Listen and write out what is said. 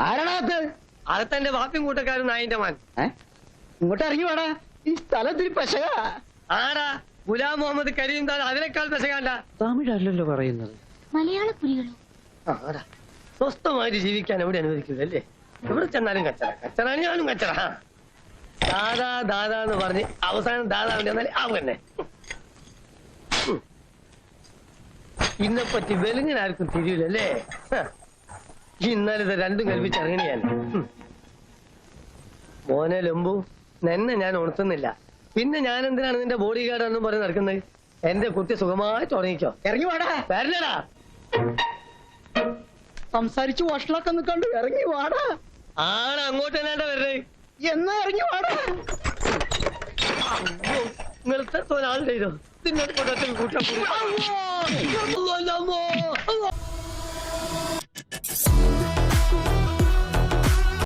ആരാണകത്ത്? അകത്തെന്റെ വാപ്പിയും കൂട്ടക്കാരും നായിന്റെ മാൻ. ഇങ്ങോട്ട് ഇറങ്ങി വേടാ, ഈ സ്ഥലത്തിന് പെശക. ആടാ ഗുലാം മുഹമ്മദ് കരീം താൻ അതിനേക്കാൾ പെശകാണ്ട. തമിഴല്ലല്ലോ പറയുന്നത്, മലയാള പുലികളോ? ആടാ സ്വസ്ഥമായിട്ട് ജീവിക്കാൻ എവിടെ അനുവദിക്കില്ല അല്ലേ? എവിടെ ചെന്നാലും കച്ചറ, കച്ചറാണ് ഞാനും കച്ചറ. ദാദാ ദാദാ എന്ന് പറഞ്ഞ് അവസാനം ദാദാവിന്റെ വന്നാൽ ആവും തന്നെ. ഇന്നെപ്പറ്റി വെലുങ്ങിനാർക്കും തിരിയില്ലല്ലേ? ഇന്നലെ ഇത് രണ്ടും കൽപ്പിച്ചിറങ്ങണി ഞാൻ. മോനെ ലംബു, നിന്നെ ഞാൻ ഉണർത്തുന്നില്ല. പിന്നെ ഞാൻ എന്തിനാണ് നിന്റെ ബോഡി ഗാർഡ് എന്നും പറഞ്ഞ് നടക്കുന്നത്? എന്റെ കുട്ടി സുഖമായിട്ട് ഉറങ്ങിക്കോ. ഇറങ്ങി വാടാ. വരണടാ. സംസാരിച്ച് വഷളൊക്കെ നിൽക്കണ്ട്, ഇറങ്ങി വാടാ. ആണ് അങ്ങോട്ട് തന്നെയാ വരണേ. എന്നാ ഇറങ്ങി വാടാ. നിങ്ങളത്തെ ഒരാളുടെ ഇതോ തിന്നോട്ട് കൂട്ടത്തിൽ കൂട്ടാൻ